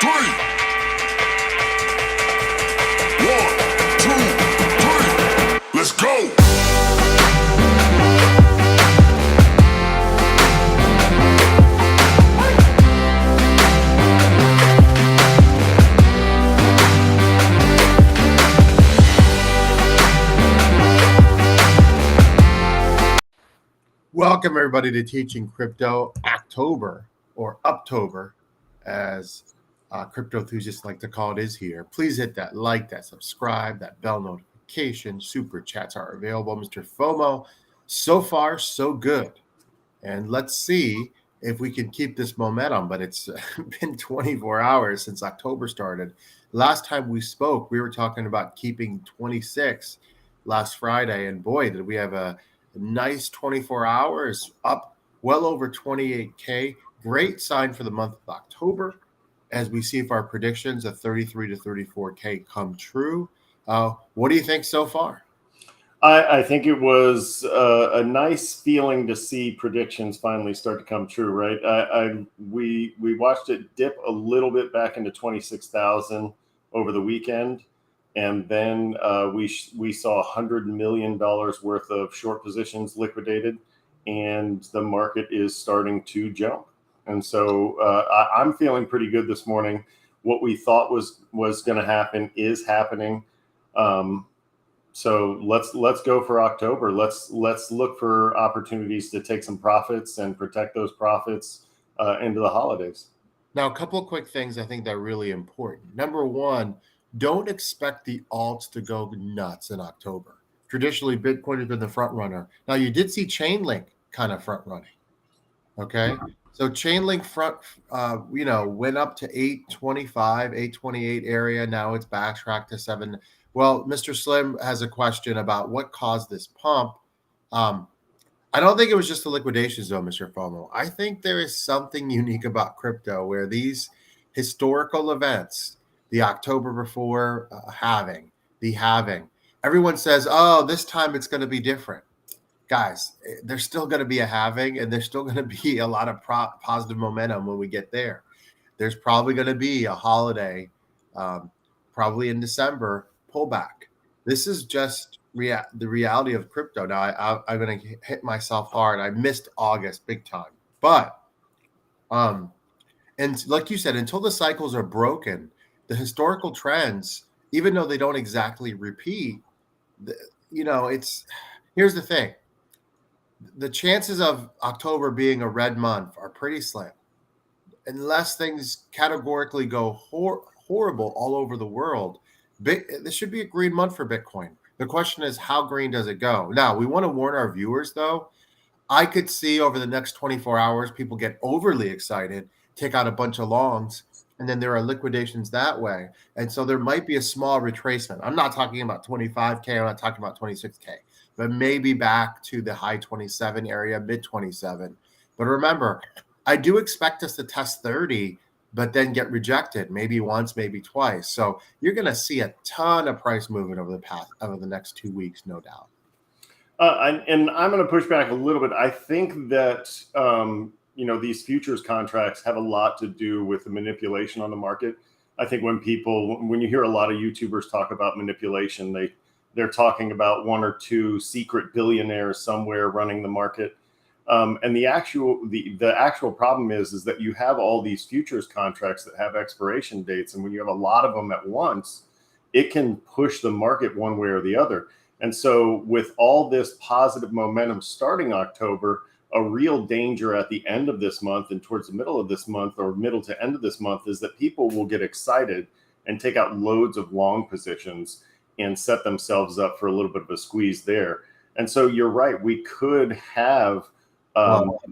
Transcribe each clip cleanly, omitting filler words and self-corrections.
three. 1, 2, 3. Let's go. Welcome, everybody, to Teaching Crypto October, or Uptober, as crypto enthusiasts like to call it, is here. Please hit that like, that subscribe, that bell notification. Super chats are available. Mr. FOMO, so far, so good. And let's see if we can keep this momentum. But it's been 24 hours since October started. Last time we spoke, we were talking about keeping 26 last Friday. And boy, did we have a nice 24 hours up well over 28K. Great sign for the month of October as we see if our predictions of 33 to 34K come true. What do you think so far? I think it was a nice feeling to see predictions finally start to come true, right? We watched it dip a little bit back into 26,000 over the weekend. And then we saw $100 million worth of short positions liquidated, and the market is starting to jump. And so I'm feeling pretty good this morning. What we thought was going to happen is happening. So let's go for October. Let's look for opportunities to take some profits and protect those profits into the holidays. Now, a couple of quick things I think that are really important. Number one, don't expect the alts to go nuts in October. Traditionally, Bitcoin has been the front runner. Now, you did see Chainlink kind of front running. Okay, so Chainlink went up to 825, 828 area. Now it's backtracked to 7. Well, Mr. Slim has a question about what caused this pump. I don't think it was just the liquidations, though, Mr. FOMO. I think there is something unique about crypto where these historical events, the October before halving, everyone says, oh, this time it's going to be different. Guys, there's still going to be a halving, and there's still going to be a lot of positive momentum when we get there. There's probably going to be a holiday, probably in December, pullback. This is just the reality of crypto. Now, I'm going to hit myself hard. I missed August big time. But, and like you said, until the cycles are broken, the historical trends, even though they don't exactly repeat, here's the thing. The chances of October being a red month are pretty slim. Unless things categorically go horrible all over the world, this should be a green month for Bitcoin. The question is, how green does it go? Now, we want to warn our viewers, though. I could see over the next 24 hours, people get overly excited, take out a bunch of longs, and then there are liquidations that way. And so there might be a small retracement. I'm not talking about 25K. I'm not talking about 26K, but maybe back to the high 27 area, mid 27. But remember, I do expect us to test 30, but then get rejected maybe once, maybe twice. So you're going to see a ton of price movement over the next 2 weeks, no doubt. And I'm going to push back a little bit. I think that these futures contracts have a lot to do with the manipulation on the market. I think when you hear a lot of YouTubers talk about manipulation, they're talking about one or two secret billionaires somewhere running the market. And the actual problem is that you have all these futures contracts that have expiration dates. And when you have a lot of them at once, it can push the market one way or the other. And so with all this positive momentum starting October, a real danger at the end of this month and towards the middle of this month, or middle to end of this month, is that people will get excited and take out loads of long positions and set themselves up for a little bit of a squeeze there. And so you're right, we could have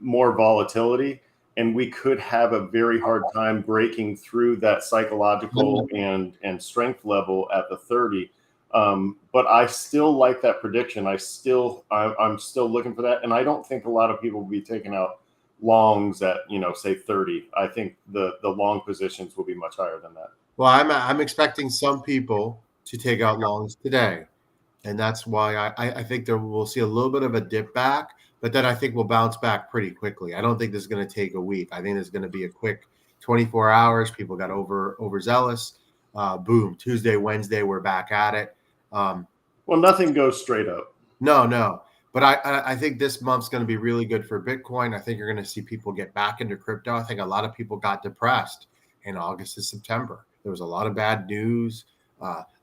more volatility, and we could have a very hard time breaking through that psychological and strength level at the 30. But I still like that prediction. I'm still looking for that. And I don't think a lot of people will be taking out longs at, say 30. I think the long positions will be much higher than that. Well, I'm expecting some people to take out longs today. And that's why I think we'll see a little bit of a dip back, but then I think we'll bounce back pretty quickly. I don't think this is going to take a week. I think there's going to be a quick 24 hours, people got overzealous. Boom, Tuesday, Wednesday, we're back at it. Well, nothing goes straight up. No. But I think this month's going to be really good for Bitcoin. I think you're going to see people get back into crypto. I think a lot of people got depressed in August and September. There was a lot of bad news.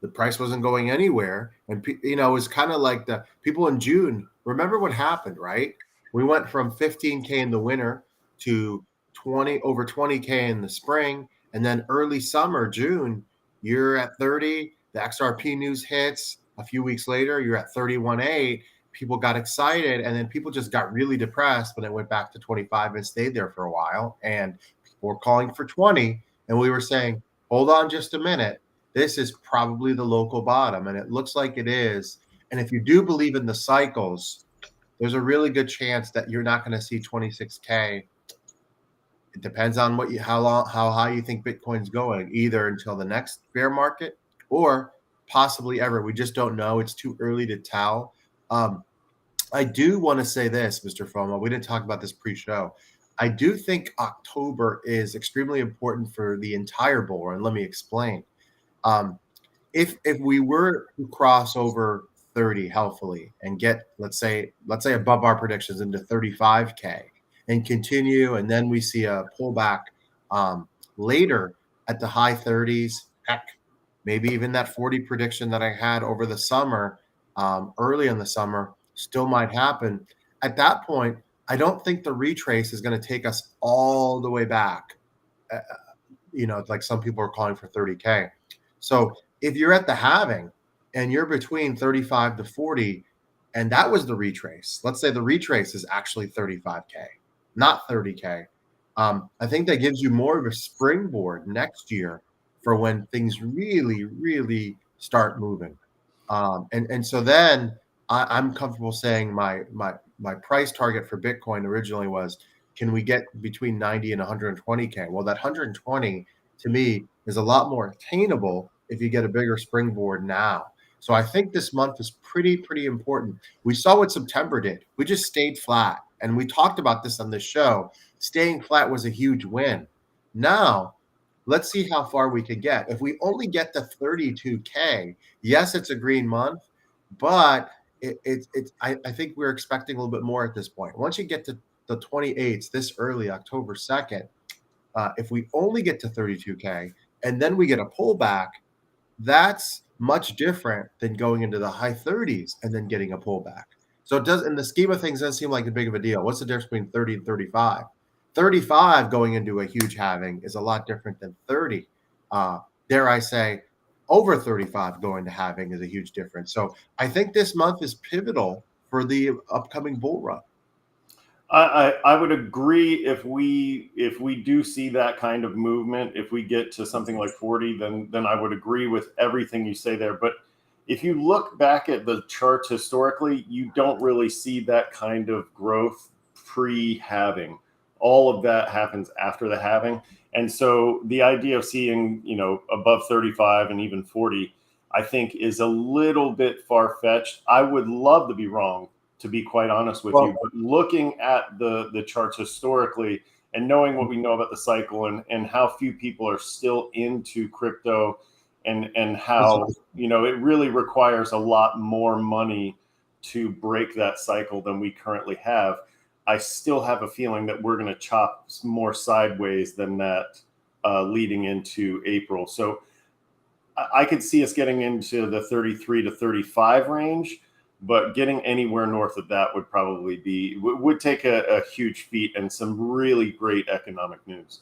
The price wasn't going anywhere. And, it was kind of like the people in June. Remember what happened, right? We went from 15K in the winter to over 20K in the spring. And then early summer, June, you're at 30. The XRP news hits. A few weeks later, you're at 31.8. People got excited, and then people just got really depressed when it went back to 25 and stayed there for a while. And people were calling for 20, and we were saying, hold on just a minute. This is probably the local bottom, and it looks like it is. And if you do believe in the cycles, there's a really good chance that you're not going to see 26K. It depends on how high you think Bitcoin's going, either until the next bear market or possibly ever. We just don't know. It's too early to tell. I do want to say this, Mr. FOMO. We didn't talk about this pre-show. I do think October is extremely important for the entire bull run. Let me explain. If we were to cross over 30 healthily and get, let's say above our predictions into 35K and continue, and then we see a pullback later at the high 30s, heck, maybe even that 40 prediction that I had over the summer, early in the summer, still might happen. At that point, I don't think the retrace is going to take us all the way back. Like some people are calling for 30K. So if you're at the halving and you're between 35 to 40, and that was the retrace, let's say the retrace is actually 35K, not 30K. I think that gives you more of a springboard next year for when things really, really start moving. And so then I'm comfortable saying my price target for Bitcoin originally was, can we get between 90 and 120K? Well, that 120 to me is a lot more attainable if you get a bigger springboard now. So I think this month is pretty important. We saw what September did. We just stayed flat. And we talked about this on this show. Staying flat was a huge win. Now, let's see how far we could get. If we only get to 32K, yes, it's a green month, but I think we're expecting a little bit more at this point. Once you get to the 28th, this early, October 2nd, if we only get to 32K and then we get a pullback, that's much different than going into the high 30s and then getting a pullback. So it does, in the scheme of things, doesn't seem like a big of a deal. What's the difference between 30 and 35? 35 going into a huge halving is a lot different than 30. Dare I say, over 35 going to halving is a huge difference. So I think this month is pivotal for the upcoming bull run. I would agree if we do see that kind of movement, if we get to something like 40, then I would agree with everything you say there. But if you look back at the charts historically, you don't really see that kind of growth pre-halving. All of that happens after the halving. And so the idea of seeing, above 35 and even 40, I think is a little bit far-fetched. I would love to be wrong, to be quite honest with you. But looking at the charts historically and knowing what we know about the cycle and how few people are still into crypto and how, it really requires a lot more money to break that cycle than we currently have. I still have a feeling that we're going to chop more sideways than that leading into April. So I could see us getting into the 33 to 35 range, but getting anywhere north of that would take a huge feat and some really great economic news.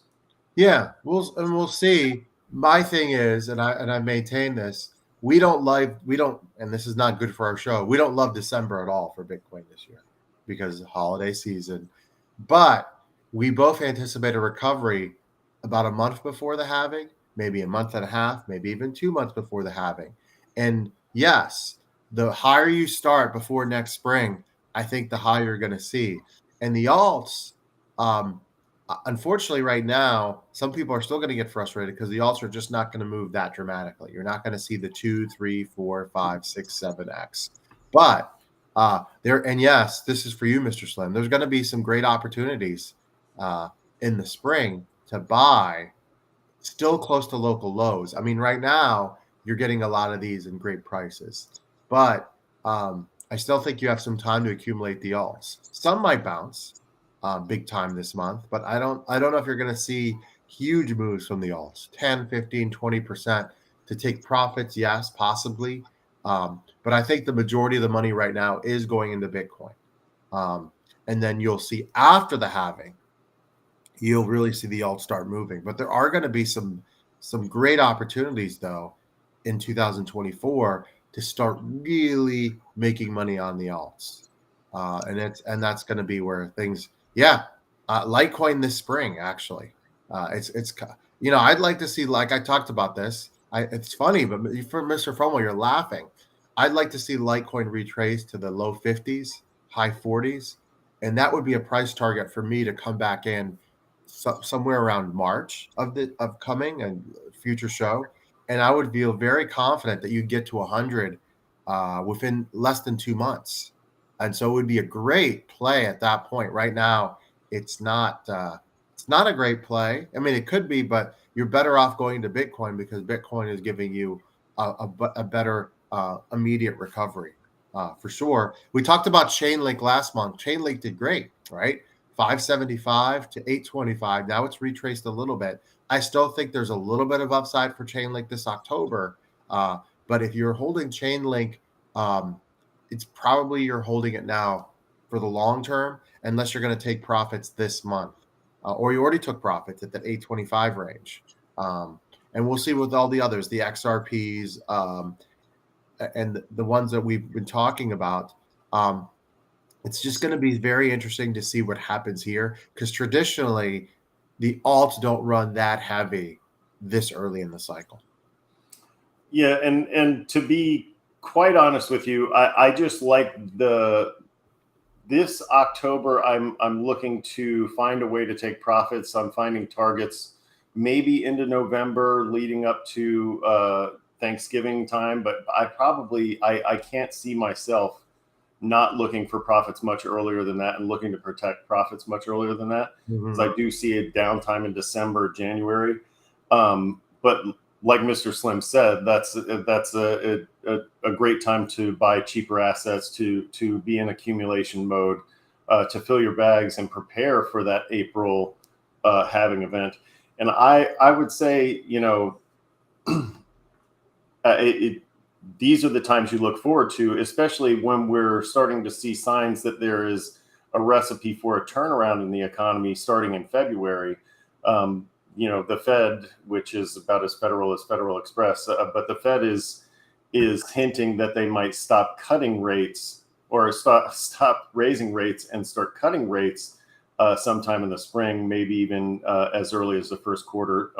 Yeah, we'll see. My thing is, and I maintain this, we don't, and this is not good for our show, we don't love December at all for Bitcoin this year because of holiday season. But we both anticipate a recovery about a month before the halving, maybe a month and a half, maybe even 2 months before the halving. And yes, the higher you start before next spring, I think the higher you're going to see. And the alts, unfortunately, right now, some people are still going to get frustrated because the alts are just not going to move that dramatically. You're not going to see the 2, 3, 4, 5, 6, 7x. But and yes, this is for you, Mr. Slim. There's going to be some great opportunities in the spring to buy, still close to local lows. I mean, right now you're getting a lot of these in great prices, but I still think you have some time to accumulate the alts. Some might bounce big time this month, but I don't know if you're going to see huge moves from the alts, 10, 15, 20% to take profits. Yes, possibly. But I think the majority of the money right now is going into Bitcoin. And then you'll see after the halving, you'll really see the alt start moving. But there are going to be some great opportunities though in 2024 to start really making money on the alts. And that's going to be where things, Litecoin this spring actually. It's I'd like to see, like I talked about this. It's funny, but for MrFOMO, you're laughing. I'd like to see Litecoin retrace to the low 50s, high 40s, and that would be a price target for me to come back in somewhere around March of coming and future show, and I would feel very confident that you'd get to 100 within less than 2 months, and so it would be a great play at that point. Right now, it's not a great play. I mean, it could be, but you're better off going to Bitcoin because Bitcoin is giving you a better immediate recovery for sure. We talked about Chainlink last month. Chainlink did great, right? 575 to 825. Now it's retraced a little bit. I still think there's a little bit of upside for Chainlink this October. But if you're holding Chainlink, it's probably you're holding it now for the long term, unless you're going to take profits this month. Or you already took profits at that 825 range. And we'll see with all the others, the XRPs, and the ones that we've been talking about. It's just going to be very interesting to see what happens here, because traditionally the alts don't run that heavy this early in the cycle. Yeah, and to be quite honest with you, I just like this October. I'm looking to find a way to take profits. I'm finding targets maybe into November, leading up to Thanksgiving time, but I can't see myself not looking for profits much earlier than that and looking to protect profits much earlier than that, because I do see a downtime in December, January. But like Mr. Slim said, that's a great time to buy cheaper assets, to be in accumulation mode, to fill your bags and prepare for that April halving event. And I would say, these are the times you look forward to, especially when we're starting to see signs that there is a recipe for a turnaround in the economy starting in February. The Fed, which is about as Federal Express, but the Fed is hinting that they might stop cutting rates, or stop raising rates and start cutting rates sometime in the spring, maybe even as early as the first quarter.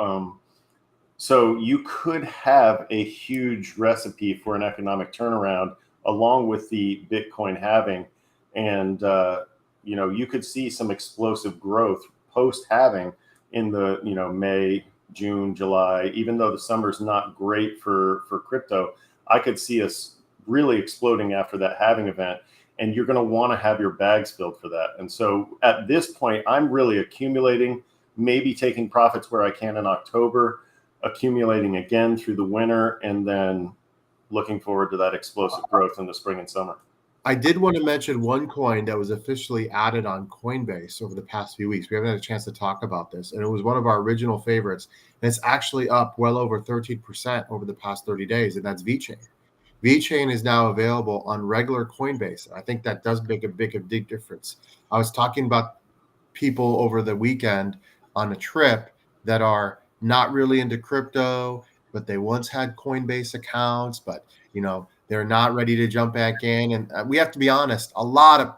So you could have a huge recipe for an economic turnaround along with the Bitcoin halving. And, you could see some explosive growth post halving in the, May, June, July. Even though the summer's not great for crypto, I could see us really exploding after that halving event. And you're going to want to have your bags filled for that. And so at this point, I'm really accumulating, maybe taking profits where I can in October, accumulating again through the winter, and then looking forward to that explosive growth in the spring and summer. I did want to mention one coin that was officially added on Coinbase over the past few weeks. We haven't had a chance to talk about this, and it was one of our original favorites. And it's actually up well over 13% over the past 30 days, and that's VeChain. VeChain is now available on regular Coinbase. I think that does make a big difference. I was talking about people over the weekend on a trip that are not really into crypto, but they once had Coinbase accounts, but they're not ready to jump back in. And we have to be honest, a lot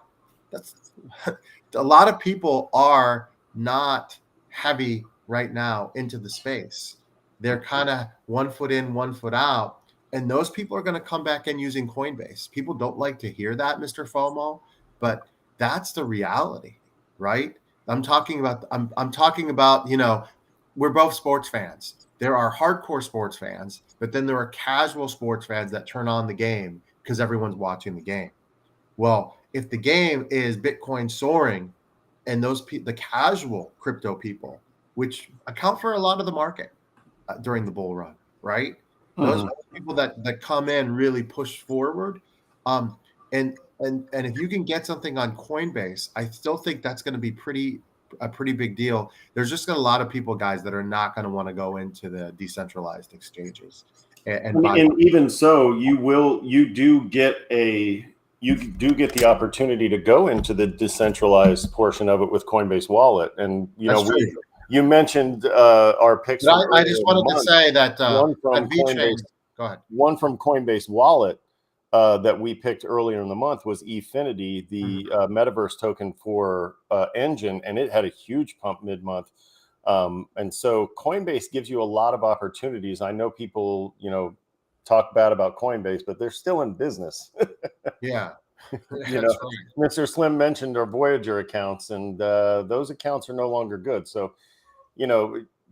of people are not heavy right now into the space. They're kind of 1 foot in, 1 foot out. And those people are going to come back in using Coinbase. People don't like to hear that, Mr. FOMO, but that's the reality, right? I'm talking about, we're both sports fans. There are hardcore sports fans, but then there are casual sports fans that turn on the game because everyone's watching the game. Well, if the game is Bitcoin soaring and the casual crypto people which account for a lot of the market during the bull run, right? Those are the people that come in really push forward. And if you can get something on Coinbase, I still think that's going to be a pretty big deal. There's just a lot of people, guys, that are not going to want to go into the decentralized exchanges. And even so, you do get the opportunity to go into the decentralized portion of it with Coinbase Wallet. And you mentioned our picks. I just wanted to say that one from Coinbase. Go ahead. One from Coinbase Wallet that we picked earlier in the month was Efinity, the metaverse token for Engine, and it had a huge pump mid-month. And so Coinbase gives you a lot of opportunities. I know people, talk bad about Coinbase, but they're still in business. Yeah. Right. Mr. Slim mentioned our Voyager accounts, and those accounts are no longer good. So,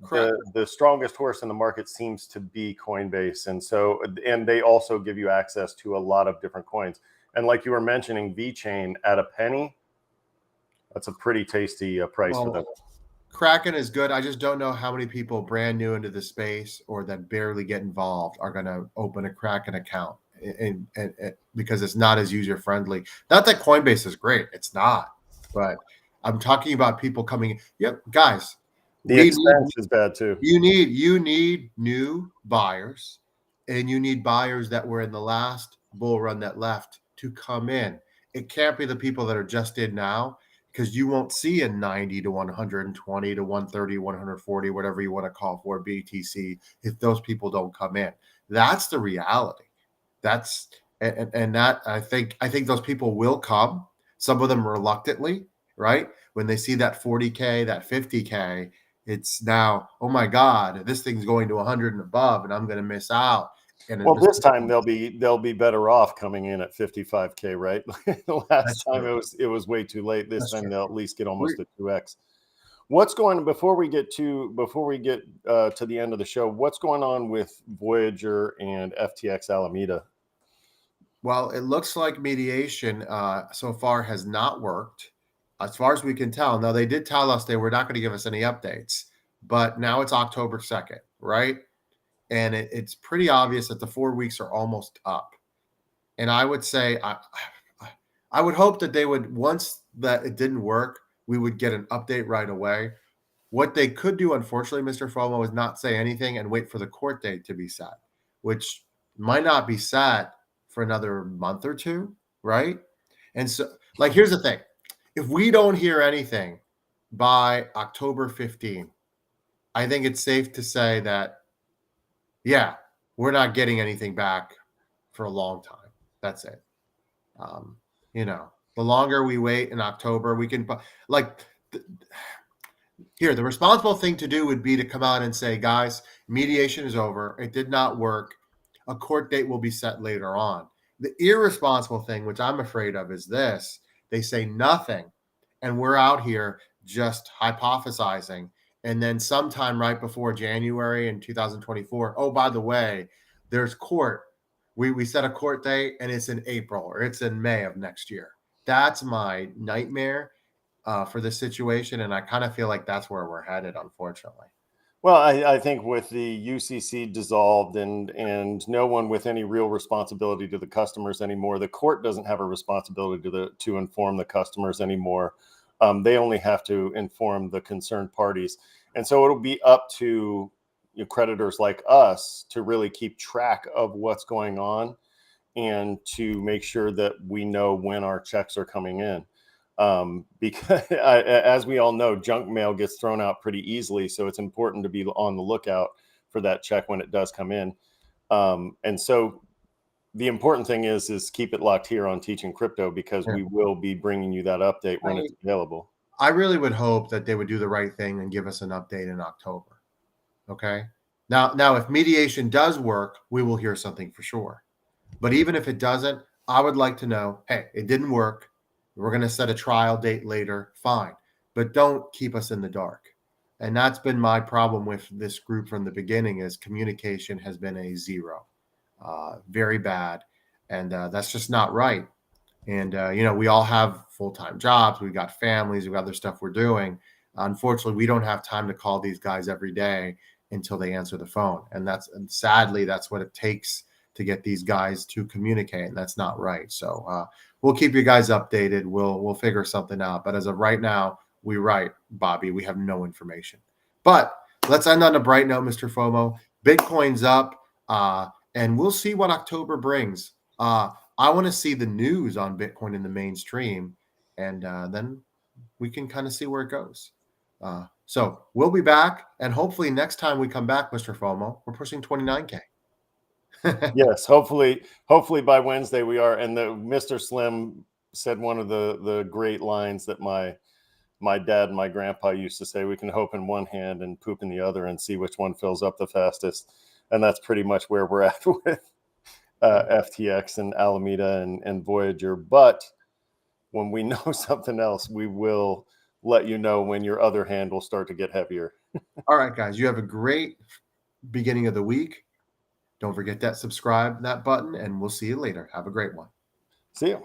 the strongest horse in the market seems to be Coinbase. And they also give you access to a lot of different coins. And like you were mentioning, VeChain at a penny, that's a pretty tasty price for them. Kraken is good. I just don't know how many people brand new into the space or that barely get involved are going to open a Kraken account and because it's not as user friendly. Not that Coinbase is great. It's not. But I'm talking about people coming. Yep, guys. The expense is bad too. You need new buyers, and you need buyers that were in the last bull run that left to come in. It can't be the people that are just in now, because you won't see a 90 to 120 to 130, 140, whatever you want to call for BTC if those people don't come in. That's the reality. That's and that I think those people will come. Some of them reluctantly, right? When they see that 40K, that 50K, it's now, oh my God, this thing's going to 100 and above, and I'm going to miss out. And this time they'll be better off coming in at 55K, right? The last time it was way too late. This time they'll at least get almost a 2x. What's going on before we get to the end of the show? What's going on with Voyager and FTX Alameda? Well, it looks like mediation so far has not worked, as far as we can tell. Now, they did tell us they were not going to give us any updates, but now it's October 2nd, right? And it's pretty obvious that the 4 weeks are almost up. And I would say, I would hope that they would, once that it didn't work, we would get an update right away. What they could do, unfortunately, Mr. FOMO, is not say anything and wait for the court date to be set, which might not be set for another month or two, right? And so, here's the thing. If we don't hear anything by October 15, I think it's safe to say that, yeah, we're not getting anything back for a long time. That's it. The longer we wait in October, we can the responsible thing to do would be to come out and say, guys, mediation is over. It did not work. A court date will be set later on. The irresponsible thing, which I'm afraid of, is this. They say nothing, and we're out here just hypothesizing. And then sometime right before January in 2024, oh, by the way, there's court. We set a court date, and it's in April or it's in May of next year. That's my nightmare for this situation, and I kind of feel like that's where we're headed, unfortunately. Well, I think with the UCC dissolved and no one with any real responsibility to the customers anymore, the court doesn't have a responsibility to inform the customers anymore. They only have to inform the concerned parties. And so it'll be up to creditors like us to really keep track of what's going on and to make sure that we know when our checks are coming in. Because as we all know, junk mail gets thrown out pretty easily. So it's important to be on the lookout for that check when it does come in. And so the important thing is keep it locked here on Teaching Crypto, because we will be bringing you that update when it's available. I really would hope that they would do the right thing and give us an update in October. Okay. Now, if mediation does work, we will hear something for sure. But even if it doesn't, I would like to know, hey, it didn't work. We're going to set a trial date later. Fine. But don't keep us in the dark. And that's been my problem with this group from the beginning, is communication has been a zero. Very bad. And that's just not right. And, we all have full-time jobs. We've got families. We've got other stuff we're doing. Unfortunately, we don't have time to call these guys every day until they answer the phone. And sadly, that's what it takes to get these guys to communicate. And that's not right. So we'll keep you guys updated. We'll figure something out. But as of right now, Bobby, we have no information. But let's end on a bright note, Mr. FOMO. Bitcoin's up, and we'll see what October brings. I want to see the news on Bitcoin in the mainstream, and then we can kind of see where it goes. So we'll be back, and hopefully next time we come back, Mr. FOMO, we're pushing 29K. Yes, hopefully by Wednesday we are. And the Mr. Slim said one of the great lines that my dad and my grandpa used to say: we can hope in one hand and poop in the other and see which one fills up the fastest. And that's pretty much where we're at with FTX and Alameda and Voyager. But when we know something else, we will let you know when your other hand will start to get heavier. All right, guys, you have a great beginning of the week. Don't forget that subscribe, that button, and we'll see you later. Have a great one. See you.